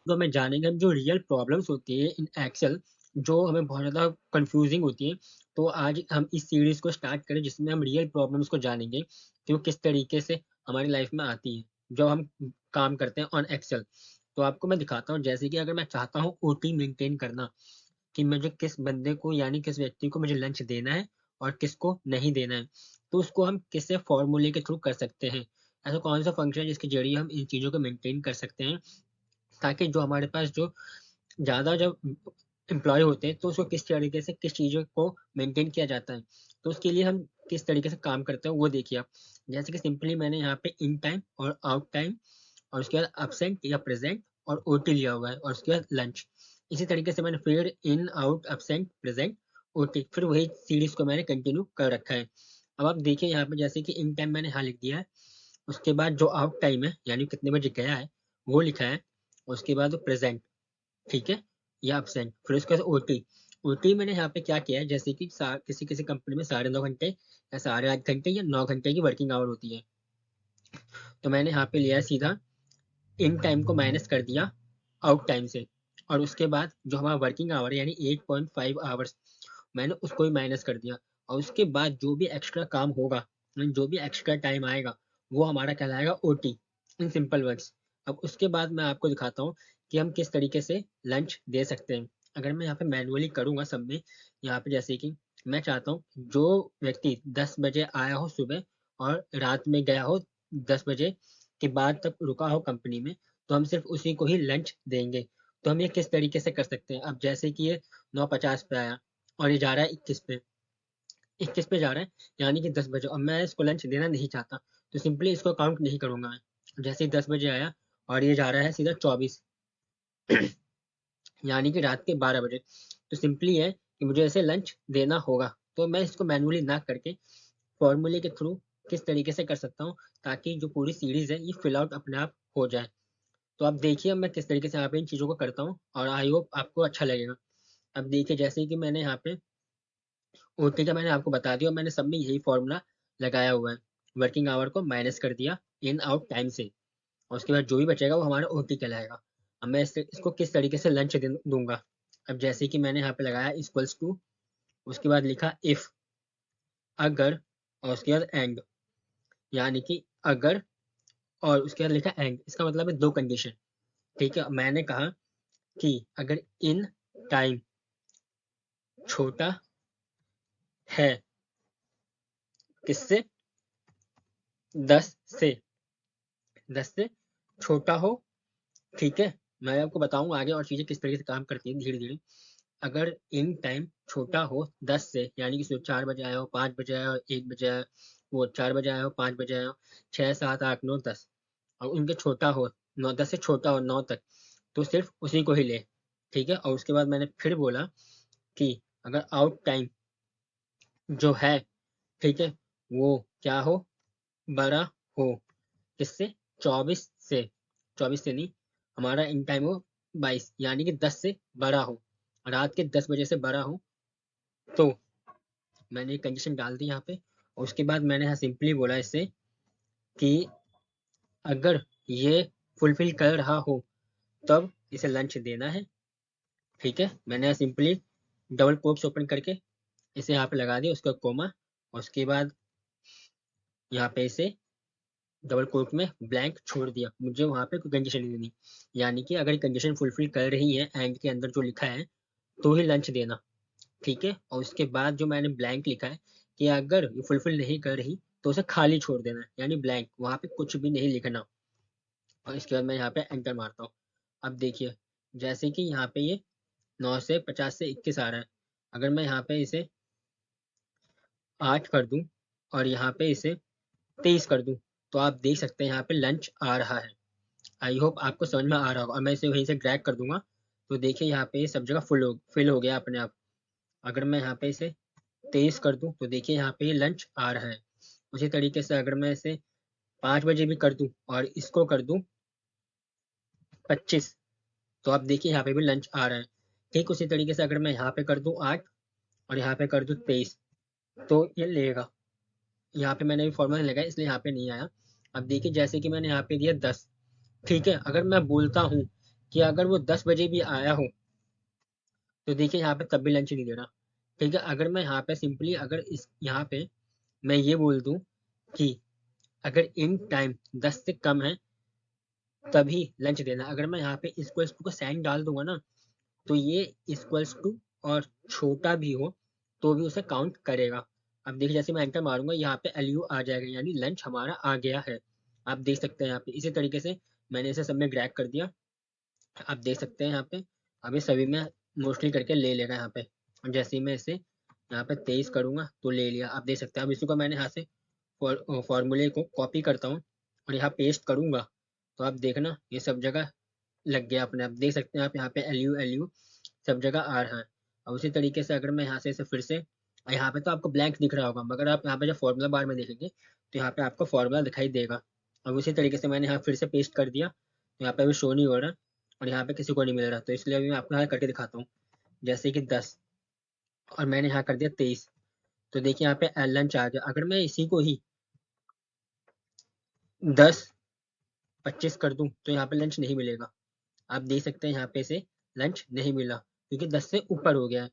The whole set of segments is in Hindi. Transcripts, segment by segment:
तो हमें जानेंगे हम जो रियल प्रॉब्लम्स होती है इन एक्सेल, जो हमें बहुत ज़्यादा कंफ्यूजिंग होती है। तो आज हम इस सीरीज को स्टार्ट करें जिसमें हम रियल प्रॉब्लम्स को जानेंगे कि वो किस तरीके से हमारी लाइफ में आती है जब हम काम करते हैं ऑन एक्सेल। तो आपको मैं दिखाता हूँ, जैसे कि अगर मैं चाहता हूँ ओटी मेंटेन करना, कि मुझे किस बंदे को यानी किस व्यक्ति को मुझे लंच देना है और किसको नहीं देना है, तो उसको हम किससे फॉर्मूले के थ्रू कर सकते हैं। ऐसा कौन सा फंक्शन है जिसके जरिए हम इन चीज़ों को मेंटेन कर सकते हैं, ताकि जो हमारे पास जो ज़्यादा जब एम्प्लॉय होते हैं तो उसको किस तरीके से किस चीज़ों को मेंटेन किया जाता है। तो उसके लिए हम किस तरीके से काम करते हैं वो देखिए आप। जैसे कि सिंपली मैंने यहाँ पे इन टाइम और आउट टाइम और उसके बाद अब्सेंट या प्रेजेंट और ओटी लिया हुआ है और उसके बाद लंच। इसी तरीके से मैंने फिर in out absent present OT फिर वही सीरीज को मैंने कंटिन्यू कर रखा है। अब आप देखिए यहाँ पे जैसे कि इन टाइम मैंने यहाँ लिख दिया है, उसके बाद जो आउट टाइम है यानी कितने बजे गया है वो लिखा है, उसके बाद प्रेजेंट, ठीक है, या अब्सेंट, फिर उसके बाद ओटी। ओटी मैंने यहाँ पे क्या किया है, जैसे कि किसी किसी कंपनी में 9.5 घंटे या 8.5 घंटे या 9 घंटे की वर्किंग आवर होती है। तो मैंने यहाँ पे लिया है सीधा इन टाइम को माइनस कर दिया आउट टाइम से, और उसके बाद जो हमारा वर्किंग आवर है यानी 8.5 आवर्स, मैंने उसको भी माइनस कर दिया। और उसके बाद जो भी एक्स्ट्रा काम होगा, जो भी एक्स्ट्रा टाइम आएगा, वो हमारा कहलाएगा ओटी, इन सिंपल वर्ड्स। अब उसके बाद मैं आपको दिखाता हूँ कि हम किस तरीके से लंच दे सकते हैं। अगर मैं यहाँ पे मैनुअली करूँगा सब में, यहाँ पे जैसे कि मैं चाहता हूँ जो व्यक्ति 10 बजे आया हो सुबह और रात में गया हो 10 बजे के बाद तक रुका हो कंपनी में, तो हम सिर्फ उसी को ही लंच देंगे। तो हम ये किस तरीके से कर सकते हैं, अब जैसे कि ये 9:50 पे आया और ये जा रहा है 21 पे, 21 पे जा रहा है यानी कि 10 बजे, और मैं इसको लंच देना नहीं चाहता, तो सिंपली इसको काउंट नहीं करूंगा मैं। जैसे ही 10 बजे आया और ये जा रहा है सीधा 24 यानी कि रात के 12 बजे, तो सिंपली है कि मुझे ऐसे लंच देना होगा। तो मैं इसको मैनुअली ना करके फॉर्मूले के थ्रू किस तरीके से कर सकता हूँ, ताकि जो पूरी सीरीज है ये फिल आउट अपने आप हो जाए। तो आप देखिए मैं किस तरीके से यहाँ पे इन चीज़ों को करता हूँ और आई होप आपको अच्छा लगेगा। अब देखिए जैसे कि मैंने यहाँ पे ओटी का मैंने आपको बता दिया और मैंने सब में यही फॉर्मूला लगाया हुआ है। वर्किंग आवर को माइनस कर दिया इन आउट टाइम से, और उसके बाद जो भी बचेगा वो हमारा ओटी कहलाएगा। अब मैं इसको किस तरीके से लंच दूंगा। अब जैसे कि मैंने यहाँ पे लगाया इक्वल्स टू, उसके बाद लिखा इफ, अगर, और उसके बाद एंड, यानी कि अगर और उसके बाद लिखा एंड, इसका मतलब है दो कंडीशन। ठीक है, मैंने कहा कि अगर इन टाइम छोटा है किससे, 10 से, 10 से छोटा हो, ठीक है। मैं आपको बताऊंगा आगे और चीजें किस तरीके से काम करती हैं धीरे धीरे। अगर इन टाइम छोटा हो 10 से, यानी कि 4 बजे आया हो, 5 बजे आया हो, 1 बजे आया, वो 4 बजे आया हो, 5 बजे आया हो, 6, 7, 8, 9, 10, और उनके छोटा हो, 9, 10 से छोटा हो 9 तक, तो सिर्फ उसी को ही ले। ठीक है, और उसके बाद मैंने फिर बोला कि अगर आउट टाइम जो है, ठीक है, वो क्या हो, बड़ा हो किससे, 24 से, 24 से नहीं, हमारा इन टाइम हो 22, यानी कि 10 से बड़ा हो, रात के 10 बजे से बड़ा हो। तो मैंने एक कंडीशन डाल दी यहाँ पे, और उसके बाद मैंने यहाँ सिंपली बोला इससे कि अगर ये फुलफिल कर रहा हो तब इसे लंच देना है। ठीक है, मैंने यहाँ सिंपली डबल कोट्स ओपन करके इसे यहाँ पे लगा दिया, उसका कोमा, और उसके बाद यहाँ पे इसे डबल कोट में ब्लैंक छोड़ दिया, मुझे वहां पे कोई कंडीशन नहीं देनी। यानी कि अगर कंडीशन फुलफिल कर रही है एंड के अंदर जो लिखा है तो ही लंच देना। ठीक है, और उसके बाद जो मैंने ब्लैंक लिखा है कि अगर ये फुलफिल नहीं कर रही तो उसे खाली छोड़ देना है, यानी ब्लैंक, वहां पे कुछ भी नहीं लिखना। और इसके बाद मैं यहाँ पे एंटर मारता हूँ। अब देखिए जैसे कि यहाँ पे ये 9 से 50 से 21 आ रहा है, अगर मैं यहाँ पे इसे 8 कर दूं और यहाँ पे इसे 23 कर दूं, तो आप देख सकते हैं यहाँ पे लंच आ रहा है। आई होप आपको समझ में आ रहा होगा, और मैं इसे वहीं से ड्रैग कर दूंगा, तो देखिए यहाँ पे ये सब जगह फिल हो गया अपने आप। अगर मैं यहाँ पे इसे 23 कर दूं तो देखिए यहाँ पे ये लंच आ रहा है। उसी तरीके से अगर मैं इसे 5 बजे भी कर दूं और इसको कर दूं 25, तो आप देखिए यहाँ पे भी लंच आ रहा है। ठीक उसी तरीके से अगर मैं यहाँ पे कर दूं 8 और यहाँ पे कर दूं 23, तो ये लेगा। यहाँ पे मैंने भी फॉर्मूला लगाया इसलिए यहाँ पे नहीं आया। अब देखिए जैसे कि मैंने यहाँ पे दिया 10, ठीक है, अगर मैं बोलता हूँ कि अगर वो 10 बजे भी आया हो, तो देखिए यहाँ पे तब भी लंच नहीं दे रहा। ठीक है, अगर मैं यहाँ पे सिंपली अगर इस यहाँ पे मैं ये बोल दूँ कि अगर इन टाइम 10 से कम है तभी लंच देना, अगर मैं यहाँ पे इक्वल्स टू का साइन डाल दूंगा ना, तो ये इक्वल्स टू और छोटा भी हो तो भी उसे काउंट करेगा। अब देखिए जैसे मैं एंटर मारूंगा यहाँ पे एलयू आ जाएगा, यानी लंच हमारा आ गया है। आप देख सकते हैं यहाँ पे इसी तरीके से मैंने इसे सब में ड्रैग कर दिया। आप देख सकते हैं यहाँ पे अभी सभी में मोस्टली करके ले लेगा यहाँ पे। और जैसे ही मैं इसे यहाँ पे 23 करूंगा तो ले लिया। आप देख सकते हैं, अब इसी को मैंने यहाँ से फॉर्मूले को कॉपी करता हूँ और यहाँ पेस्ट करूंगा, तो आप देखना ये सब जगह लग गया अपने आप। देख सकते हैं आप यहाँ पे एलयू एलयू सब जगह आ रहा है। और उसी तरीके से अगर मैं यहाँ से इसे फिर से, यहाँ पे तो आपको ब्लैंक दिख रहा होगा, मगर आप यहाँ पे जब फॉर्मूला बार में देखेंगे तो यहाँ पे आपको फॉर्मूला दिखाई देगा। अब उसी तरीके से मैंने यहाँ फिर से पेस्ट कर दिया, तो यहाँ पे अभी शो नहीं हो रहा और यहाँ पे किसी को नहीं मिल रहा, तो इसलिए अभी मैं आपको यहाँ करके दिखाता हूँ। जैसे कि 10 और मैंने यहाँ कर दिया 23, तो देखिए यहाँ पे लंच आ गया। अगर मैं इसी को ही 10-25 कर दूं तो यहाँ पे लंच नहीं मिलेगा। आप देख सकते हैं यहाँ पे से लंच नहीं मिला क्योंकि 10 से ऊपर हो गया है,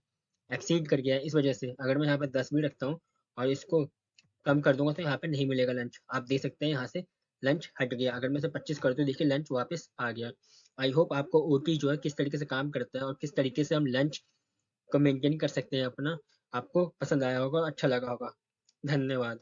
एक्सीड कर गया है। इस वजह से अगर मैं यहाँ पे 10 भी रखता हूँ और इसको कम कर दूंगा तो यहाँ पे नहीं मिलेगा लंच। आप देख सकते हैं यहाँ से लंच हट गया। अगर मैं इसे 25 कर दूं, देखिए लंच वापस आ गया। आई होप आपको ओटी जो है किस तरीके से काम करता है और किस तरीके से हम लंच को मेंटेन कर सकते हैं अपना, आपको पसंद आया होगा, अच्छा लगा होगा। धन्यवाद।